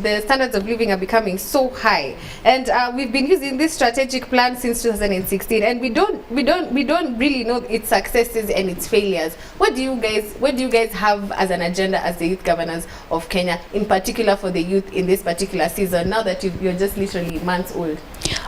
the standards of living are becoming so high, and we've been using this strategic plan since 2016, and we don't really know its successes and its failures. What do you guys have as an agenda as the youth governors of Kenya, in particular for the youth in this particular season, now that you're just literally months old?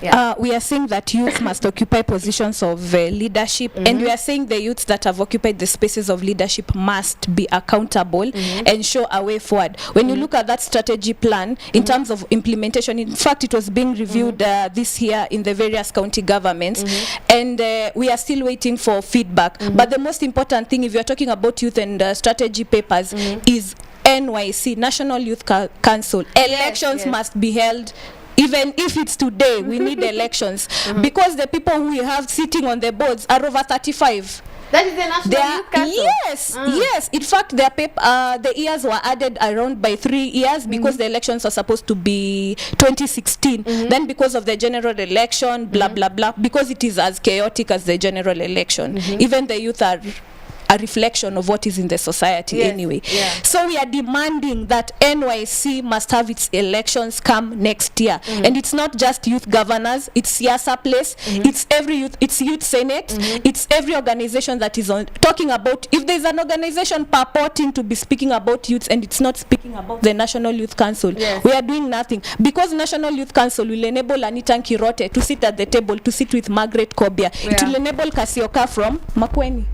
Yeah. We are saying that youth must occupy positions of leadership, and we are saying the youths that have occupied the spaces of leadership must be accountable and show a way forward. When you look at that strategy plan in terms of implementation, in fact it was being reviewed this year in the various county governments, and we are still waiting for feedback. But the most important thing, if you're talking about youth and strategy papers, is NYC, National Youth Council. Elections must be held. Even if it's today, we need elections, because the people who we have sitting on the boards are over 35. That is the National Youth Council? Yes. In fact, the years were added around by 3 years, because the elections are supposed to be 2016. Then because of the general election, blah, blah, blah, because it is as chaotic as the general election. Even the youth are a reflection of what is in the society anyway. So we are demanding that NYC must have its elections come next year. And it's not just youth governors, it's Siasa Place, it's every youth, it's Youth Senate, it's every organization that is talking about. If there's an organization purporting to be speaking about youths and it's not speaking about the National Youth Council, we are doing nothing. Because National Youth Council will enable Anita Nkirote to sit at the table, to sit with Margaret Kobia. It will enable Kasyoka from Makweni.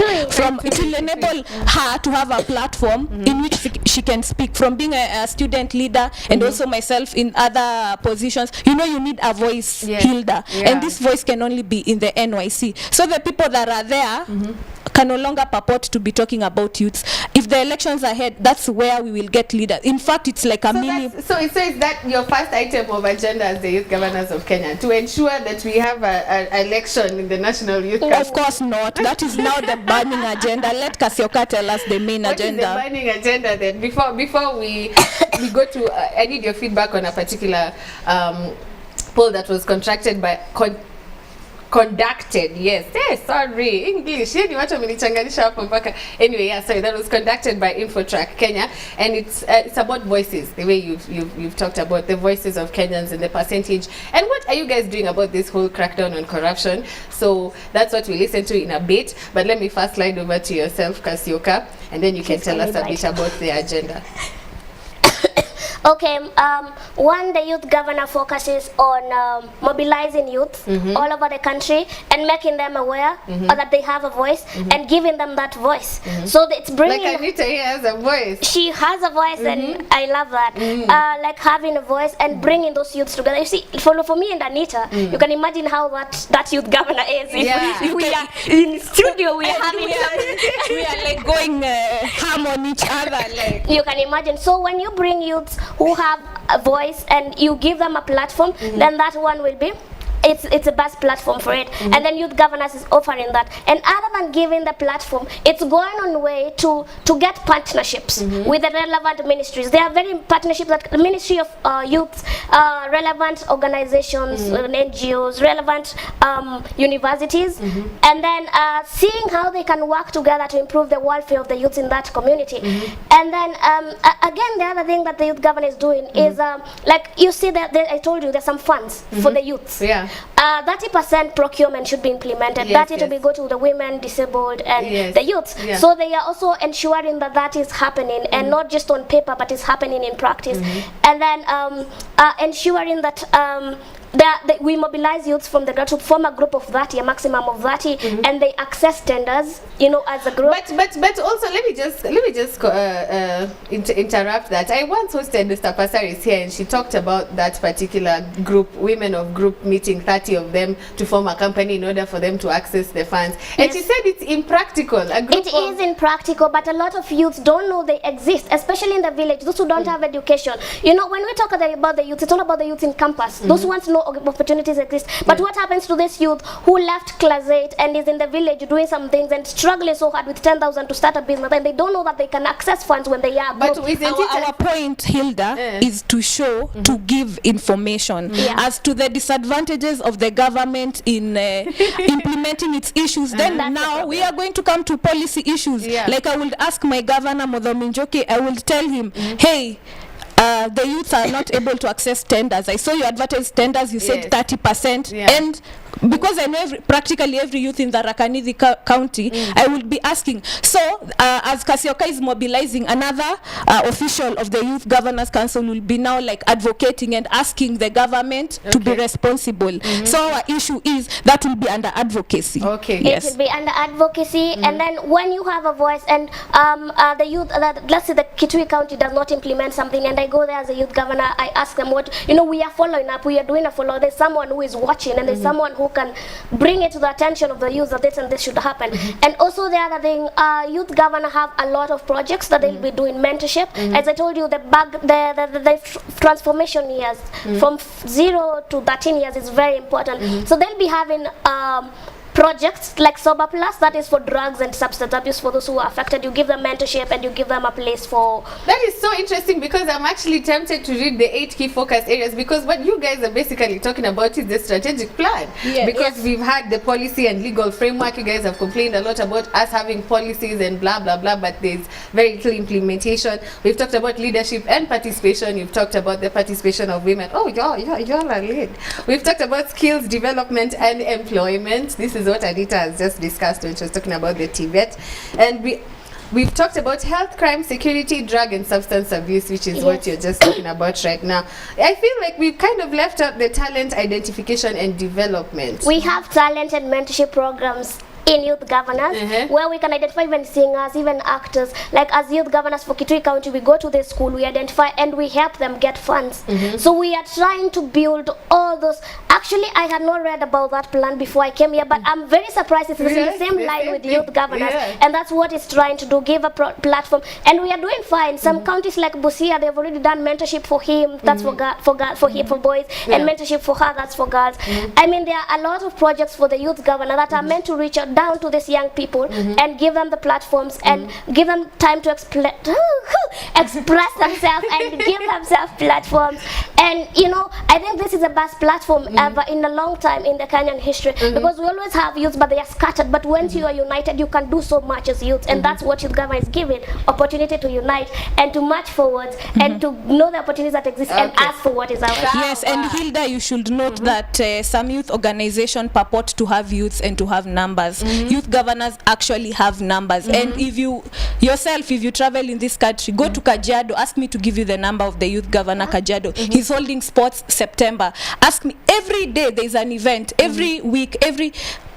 It will enable her to have a platform in which she can speak, from being a student leader, and also myself in other positions. You know, you need a voice, Hilda, and this voice can only be in the NYC. So the people that are there can no longer purport to be talking about youths. If the elections are ahead, that's where we will get leaders. In fact, it's like a mini. So it says that your first item of agenda as the youth governors of Kenya, to ensure that we have an election in the National Youth Council. Of course not. That is now the burning agenda. Let Kasyoka tell us the main agenda. What is the burning agenda then? Before we go to, I need your feedback on a particular poll that was conducted by English. Anyway, sorry, that was conducted by Infotrack Kenya, and it's about voices, the way you've talked about the voices of Kenyans and the percentage. And what are you guys doing about this whole crackdown on corruption? So that's what we listen to in a bit, but let me first slide over to yourself, Kasyoka, and then you can tell us a bit about the agenda. Okay, one, the youth governor focuses on mobilizing youth all over the country and making them aware that they have a voice and giving them that voice. So it's bringing... Like Anita here has a voice. She has a voice and I love that. Like having a voice and bringing those youths together. You see, for me and Anita, you can imagine how that youth governor is. If we are in studio, we are having... we are like going ham on each other. Like. You can imagine. So when you bring youths who have a voice and you give them a platform, then that one will be it's a best platform for it. And then youth governance is offering that. And other than giving the platform, it's going on way to get partnerships with the relevant ministries. There are very partnerships that the Ministry of Youth, relevant organizations, NGOs, relevant universities, and then seeing how they can work together to improve the welfare of the youth in that community. And then again, the other thing that the youth government is doing is like you see that I told you there's some funds for the youths. 30% procurement should be implemented. 30 to be go to the women, disabled, and the youths. So they are also ensuring that is happening, and not just on paper, but it's happening in practice. And then ensuring that we mobilize youths from the to form a group of 30, a maximum of 30, and they access tenders, you know, as a group. But also let me just interrupt that. I once hosted Mr. Pasaris here, and she talked about that particular group, women of group, meeting 30 of them to form a company in order for them to access the funds. And she said it's impractical. It is impractical, but a lot of youths don't know they exist, especially in the village, those who don't have education. You know, when we talk about the youth, it's all about the youth in campus. Those who want to know opportunities exist. But what happens to this youth who left class 8 and is in the village doing some things and struggling so hard with 10,000 to start a business, and they don't know that they can access funds when they are but our point, Hilda, is to show, to give information as to the disadvantages of the government in implementing its issues. Then now we are going to come to policy issues. Like I will ask my governor, Modhomi Njoki, I will tell him, hey, the youths are not able to access tenders. I saw you advertise tenders, you said 30%. Yeah. And because I know practically every youth in the Tharaka-Nithi county, I will be asking, so as Kasyoka is mobilizing, another official of the Youth Governors Council will be now like advocating and asking the government to be responsible. So our issue is that will be under advocacy. Okay. Yes. It will be under advocacy, and then when you have a voice, and the youth, let's say the Kitui county does not implement something, and I go there as a youth governor, I ask them what, we are following up, we are doing a follow. There's someone who is watching, and there's someone who can bring it to the attention of the youth that this and this should happen. And also the other thing, youth governor have a lot of projects that they'll be doing mentorship. As I told you, the transformation years from 0 to 13 years is very important. So they'll be having projects like Sober Plus, that is for drugs and substance abuse for those who are affected. You give them mentorship and you give them a place for... That is so interesting, because I'm actually tempted to read the 8 key focus areas, because what you guys are basically talking about is the strategic plan. Because we've had the policy and legal framework. You guys have complained a lot about us having policies and blah blah blah, but there's very little implementation. We've talked about leadership and participation. You've talked about the participation of women. Oh, y'all are late. We've talked about skills development and employment. This is what Anita has just discussed when she was talking about the Tibet. And we've talked about health, crime, security, drug and substance abuse, which is what you're just talking about right now. I feel like we've kind of left out the talent identification and development. We have talent and mentorship programs in youth governors, where we can identify even singers, even actors. Like as youth governors for Kitui County, we go to the school, we identify and we help them get funds. So we are trying to build all those. Actually, I had not read about that plan before I came here, but I'm very surprised it's in the same line with youth governors, and that's what it's trying to do, give a platform. And we are doing fine. Some counties like Busia, they've already done mentorship for him, that's for boys, and mentorship for her, that's for girls. I mean, there are a lot of projects for the youth governor that are meant to reach out down to these young people and give them the platforms and give them time to express themselves and give themselves platforms. And I think this is the best platform ever in a long time in the Kenyan history, because we always have youth but they are scattered, but once you are united you can do so much as youth, and that's what youth government is giving, opportunity to unite and to march forward and to know the opportunities that exist and ask for what is out there. Yes, and Hilda, you should note that some youth organization purport to have youths and to have numbers. Youth governors actually have numbers, and if you travel in this country, go to Kajiado, ask me to give you the number of the youth governor Kajiado. He's holding sports September. Ask me, every day there is an event, every week,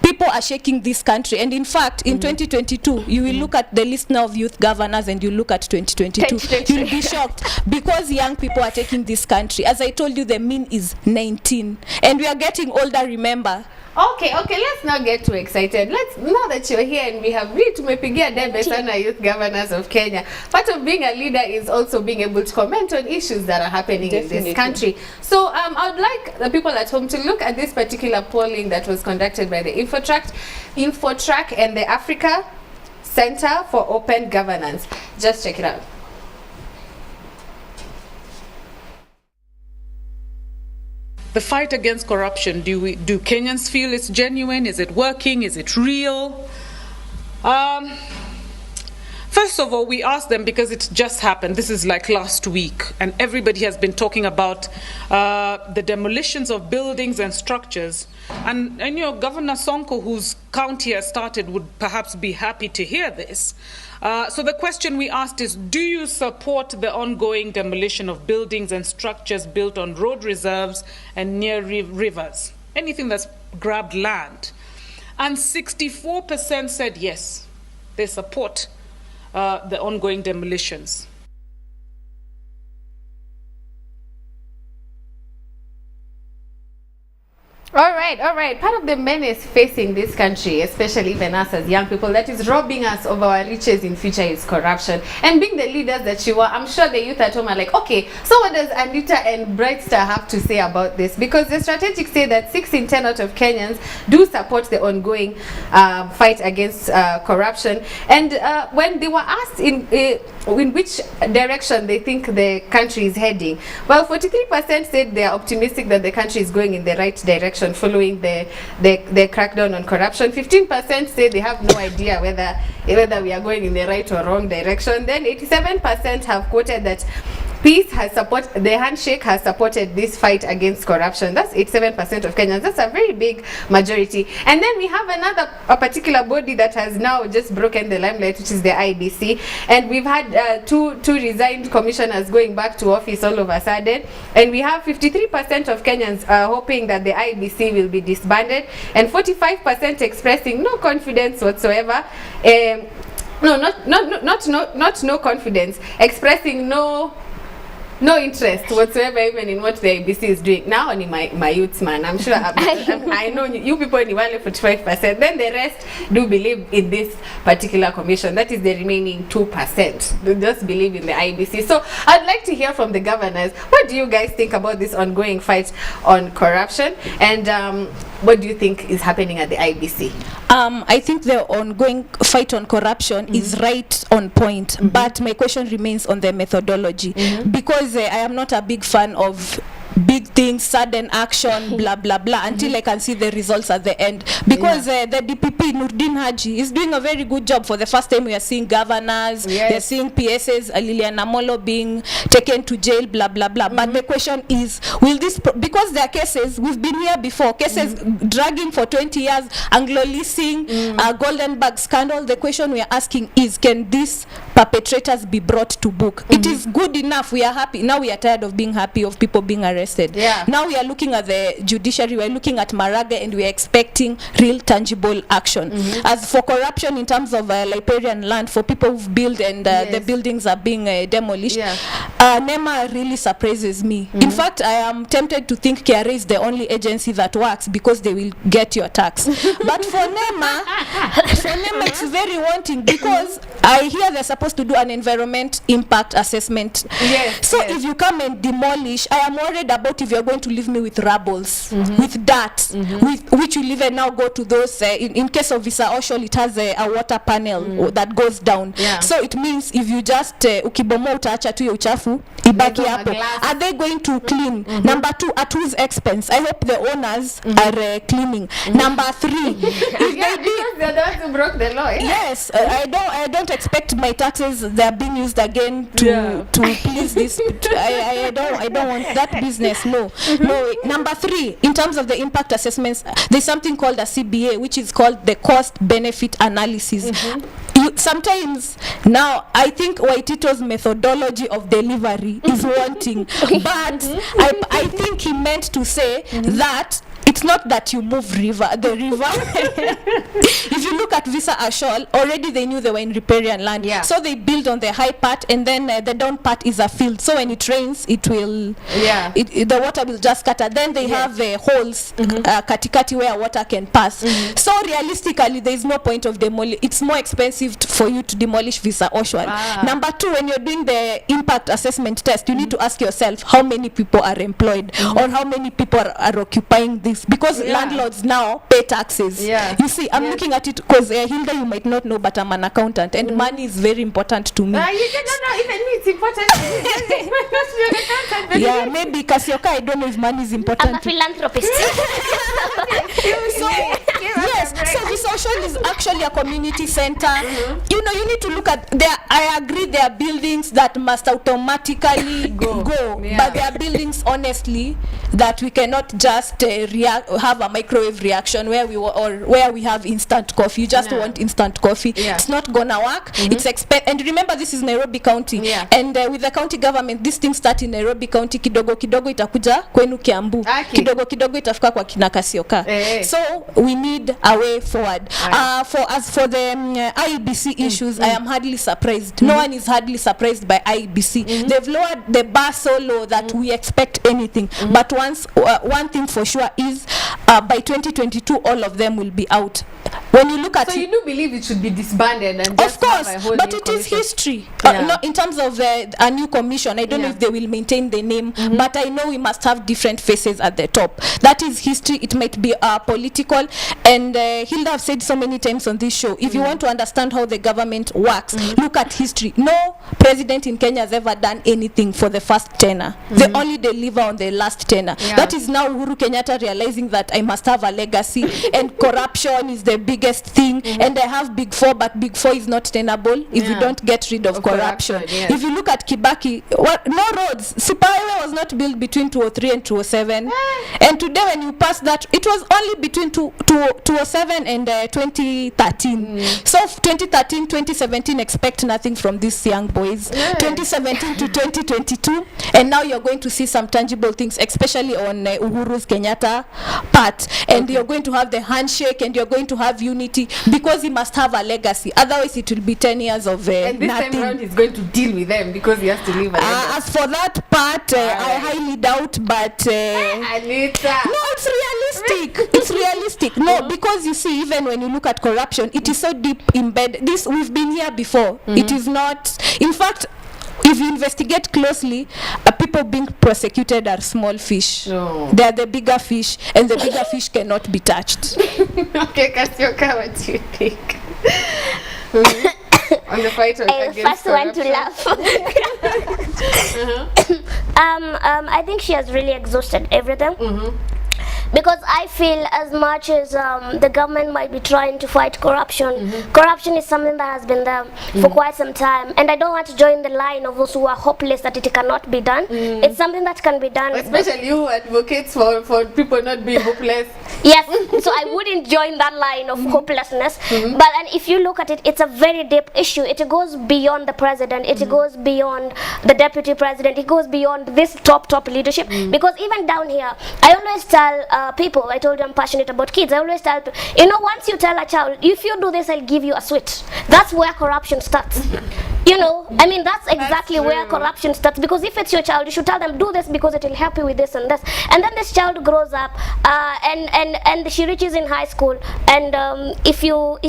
people are shaking this country. And in fact, in 2022, you will look at the list now of youth governors and you look at 2022, you'll be shocked, because young people are taking this country. As I told you, the mean is 19, and we are getting older, remember. Okay, let's not get too excited. Now that you're here and we have really tumepigia debe sana youth governors of Kenya. Part of being a leader is also being able to comment on issues that are happening in this country. So I would like the people at home to look at this particular polling that was conducted by the Infotrack and the Africa Center for Open Governance. Just check it out. The fight against corruption, do Kenyans feel it's genuine? Is it working? Is it real? First of all, we asked them because it just happened. This is like last week, and everybody has been talking about the demolitions of buildings and structures. And Governor Sonko, whose county has started, would perhaps be happy to hear this. So the question we asked is, do you support the ongoing demolition of buildings and structures built on road reserves and near rivers? Anything that's grabbed land? And 64% said yes, they support the ongoing demolitions. All right. Part of the menace facing this country, especially even us as young people, that is robbing us of our riches in future, is corruption. And being the leaders that you are, I'm sure the youth at home are like, okay, so what does Anita and Brightstar have to say about this? Because the strategics say that 6 in 10 out of Kenyans do support the ongoing fight against corruption. And when they were asked in which direction they think the country is heading, well, 43% said they are optimistic that the country is going in the right direction following the crackdown on corruption. 15% say they have no idea whether we are going in the right or wrong direction. Then 87% have quoted that the handshake has supported this fight against corruption. That's 87% of Kenyans. That's a very big majority. And then we have a particular body that has now just broken the limelight, which is the IEBC. And we've had two resigned commissioners going back to office all of a sudden. And we have 53% of Kenyans hoping that the IEBC will be disbanded, and 45% expressing no confidence whatsoever. Not no confidence, expressing no interest whatsoever even in what the IEBC is doing. Now only my youths, man, I'm sure I know you people in only 45%. Then the rest do believe in this particular commission. That is the remaining 2%. They just believe in the IEBC. So I'd like to hear from the governors. What do you guys think about this ongoing fight on corruption? And what do you think is happening at the IEBC? I think the ongoing fight on corruption is right on point, but my question remains on the methodology, because I am not a big fan of big things, sudden action, blah blah blah, until I can see the results at the end. Because the DPP Nurdin Haji is doing a very good job. For the first time, we are seeing governors, we are seeing PSs, Lilian Namolo being taken to jail, blah blah blah. But the question is, will this because there are cases, we've been here before, cases dragging for 20 years, Anglo leasing, Golden Bag scandal. The question we are asking is, can these perpetrators be brought to book? It is good enough. We are happy. Now we are tired of being happy of people being arrested. Now we are looking at the judiciary, we are looking at Maraga, and we are expecting real tangible action. As for corruption in terms of riparian land, for people who've built and the buildings are being demolished, NEMA really surprises me. In fact, I am tempted to think KRA is the only agency that works because they will get your tax. But for NEMA, it's very wanting, because I hear they're supposed to do an environment impact assessment. If you come and demolish, I am worried about if you're going to leave me with rubbles, with dirt, with which will even now go to those, in case of Visa Oshol, it has a water panel that goes down. So it means if you just ukibomo utaacha tu uchafu ibaki hapo, are they going to clean? Number two, at whose expense? I hope the owners are cleaning. Number three, if they're the ones who broke the law. Yes, I don't expect my taxes, they're being used again to please this. I don't want that business. No. Number three, in terms of the impact assessments, there's something called a CBA, which is called the cost benefit analysis. Sometimes now I think Waitito's methodology of delivery is wanting, but I think he meant to say that it's not that you move the river. If you look at Visa Ashol, already they knew they were in riparian land. So they build on the high part, and then the down part is a field. So when it rains, it will, the water will just scatter. Then they have holes, katikati, where water can pass. So realistically, there is no point of demolish. It's more expensive for you to demolish Visa Ashol. Number two, when you're doing the impact assessment test, you need to ask yourself how many people are employed, or how many people are occupying this, because landlords now pay taxes. You see, I'm looking at it because Hilda, you might not know, but I'm an accountant, and money is very important to me. You don't know, even me it's important. Maybe Kasyoka, I don't know if money is important. I'm a philanthropist. So the social is actually a community center. You know, you need to look at there. I agree, there are buildings that must automatically go. But there are buildings, honestly, that we cannot just have a microwave reaction where we have instant coffee. You just want instant coffee. It's not gonna work. It's and remember, this is Nairobi County, and with the county government, this thing start in Nairobi County, kidogo kidogo itakuja kwenu Kiambu, kidogo kidogo itafika kwa kina Kasyoka. So we need a way forward. For the IEBC issues, I am hardly surprised. No one is hardly surprised by IEBC. They've lowered the bar so low that we expect anything. But one thing for sure is, by 2022, all of them will be out. When you look at you do believe it should be disbanded, and of course, but it is history. Not in terms of a new commission. I don't know if they will maintain the name, but I know we must have different faces at the top. That is history. It might be political, and Hilda have said so many times on this show, if you want to understand how the government works, look at history. No president in Kenya has ever done anything for the first tenure. They only deliver on the last tenure. That is now Uhuru Kenyatta realizing that I must have a legacy, and corruption is the biggest thing, and I have Big Four, but Big Four is not tenable if you don't get rid of corruption. corruption. Yes. If you look at Kibaki, no roads. Sipawe was not built between 2003 and 2007. And today when you pass that, it was only between 2007 and 2013. So 2013, 2017, expect nothing from these young boys. 2017 to 2022, and now you're going to see some tangible things, especially on Uhuru's Kenyatta part. And you're going to have the handshake, and you're going to have unity, because he must have a legacy. Otherwise, it will be 10 years of and this nothing. time around, he's going to deal with them because he has to leave. As for that part, I highly doubt, but Anita. no, it's realistic. It's realistic. No, because you see, even when you look at corruption, it is so deep embedded. This, we've been here before. It is not. In fact, if you investigate closely, people being prosecuted are small fish. They are the bigger fish, and the bigger fish cannot be touched. Okay, Kasyoka, what do you think? On the fight against first one to laugh. I think she has really exhausted everything. Because I feel as much as the government might be trying to fight corruption, corruption is something that has been there for quite some time. And I don't want to join the line of those who are hopeless that it cannot be done. It's something that can be done. Especially you advocates for people not being hopeless. Yes, so I wouldn't join that line of hopelessness. But and if you look at it, it's a very deep issue. It goes beyond the president. It goes beyond the deputy president. It goes beyond this top leadership. Because even down here, I always tell people, I told you I'm passionate about kids. I always tell people, you know, once you tell a child, if you do this, I'll give you a sweet. That's where corruption starts. You know, I mean, that's exactly where corruption starts. Because if it's your child, you should tell them, do this because it will help you with this and this. And then this child grows up, and she reaches in high school, and if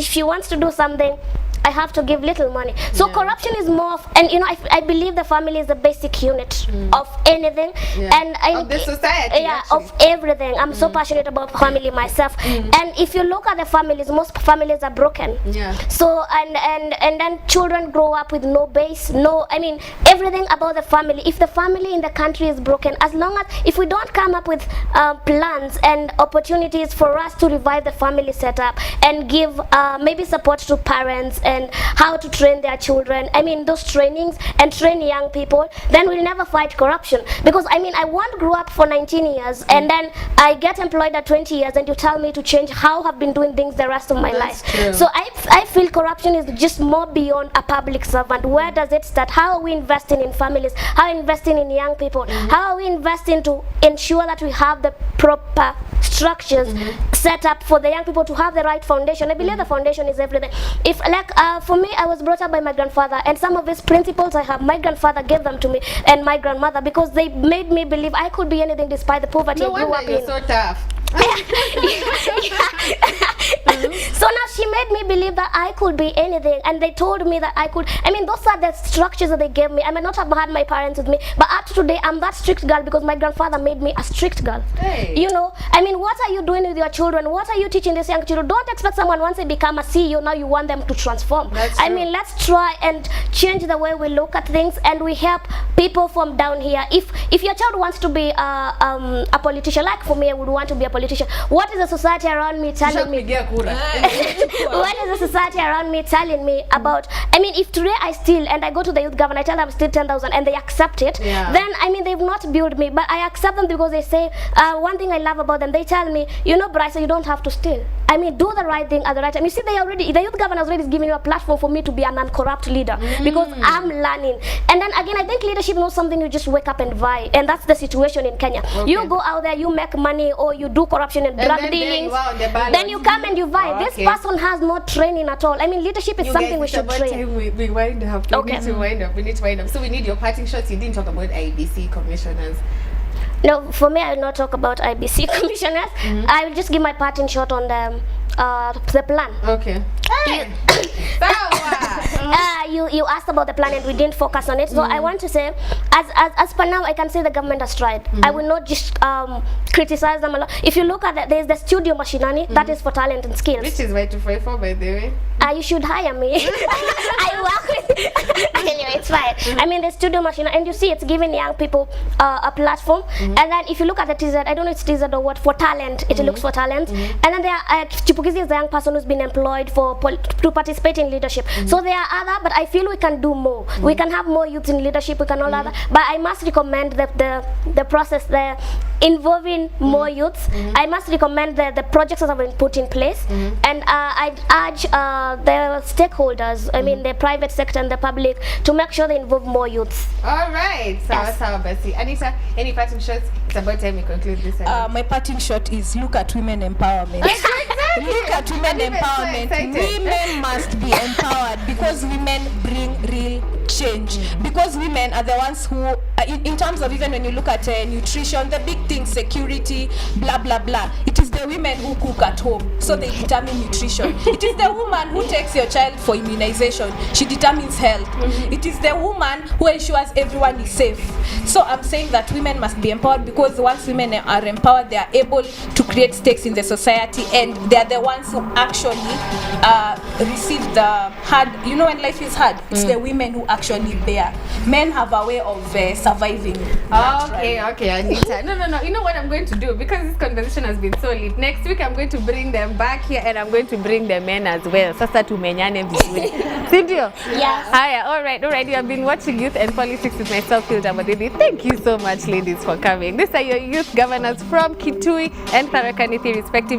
she wants to do something, I have to give little money. So corruption is more of, and you know, I believe the family is the basic unit of anything, and of the society, of everything. I'm so passionate about family myself, and if you look at the families, most families are broken. So and then children grow up with no base, I mean everything about the family. If the family in the country is broken, as long as if we don't come up with plans and opportunities for us to revive the family setup and give maybe support to parents and how to train their children, I mean those trainings, and train young people, then we'll never fight corruption. Because I mean, I won't grow up for 19 years and then I get employed at 20 years and you tell me to change how I've been doing things the rest of my life. So I feel corruption is just more beyond a public servant. Where does it start? How are we investing in families? How are we investing in young people? How are we investing to ensure that we have the proper structures set up for the young people to have the right foundation? I believe the foundation is everything. If like for me, I was brought up by my grandfather, and some of his principles I have, my grandfather gave them to me, and my grandmother, because they made me believe I could be anything despite the poverty I grew up in. You're so tough. So now she made me believe that I could be anything, and they told me that I could. I mean, those are the structures that they gave me. I may not have had my parents with me, but up to today I'm that strict girl because my grandfather made me a strict girl. You know, I mean, what are you doing with your children? What are you teaching these young children? Don't expect someone once they become a CEO, now you want them to transform. I mean, let's try and change the way we look at things, and we help people from down here. If your child wants to be a politician, like for me, I would want to be a politician. What is the society around me telling me? What is the society around me telling me about? I mean, if today I steal and I go to the youth governor, I tell them steal 10,000 and they accept it, then I mean they've not built me, but I accept them because they say one thing I love about them. They tell me, you know, Bryce, you don't have to steal. I mean, do the right thing at the right time. You see, the youth governor already is giving you a platform for me to be an uncorrupt leader because I'm learning. And then again, I think leadership is not something you just wake up and vie, and that's the situation in Kenya. You go out there, you make money, or you do corruption and drug dealings, then you come and you vie. This person has no training at all. I mean, leadership is something we should train. We wind up. We need to wind up. So we need your parting shots. You didn't talk about IBC commissioners. No, for me, I will not talk about IBC commissioners. I will just give my parting shot on the plan. Okay. Hey. You asked about the plan and we didn't focus on it. So I want to say, as per now, I can say the government has tried. I will not just criticize them a lot. If you look at there's the studio machinani, that is for talent and skills. Which is Y254, by the way. You should hire me. I work with anyway, it's fine. I mean, the studio machine, and you see it's giving young people a platform. And then if you look at the TZ, I don't know if it's TZ or what, for talent, it looks for talent. And then there are Chipukizi is the young person who's been employed to participate in leadership. So they there are other, but I feel we can do more. We can have more youths in leadership, we can all other, but I must recommend the process there involving more youths. I must recommend the projects that have been put in place, and I'd urge the stakeholders, I mean the private sector and the public, to make sure they involve more youths. All right, sawa basi. Anita, any parting shots? It's about time we conclude this. My parting shot is look at women empowerment. Exactly. Look at women empowerment. Women must be empowered because women bring real change. Because women are the ones who, in terms of even when you look at nutrition, the big things, security, blah blah blah, it is the women who cook at home, so they determine nutrition. It is the woman who takes your child for immunization, she determines health. It is the woman who ensures everyone is safe. So I'm saying that women must be empowered, because once women are empowered, they are able to create stakes in the society, and they are the ones who actually receive the hard, you know, when life is hard, it's the women who actually bear. Men have a way of surviving. Okay, Anita. No. You know what I'm going to do? Because this conversation has been so lit. Next week I'm going to bring them back here, and I'm going to bring the men as well. Sasa tumenyane vizuri. Sindio? Yes. Hiya, all right. You have been watching Youth and Politics with myself, Hilda Madidi. Thank you so much, ladies, for coming. These are your youth governors from Kitui and Tharaka-Nithi, respectively.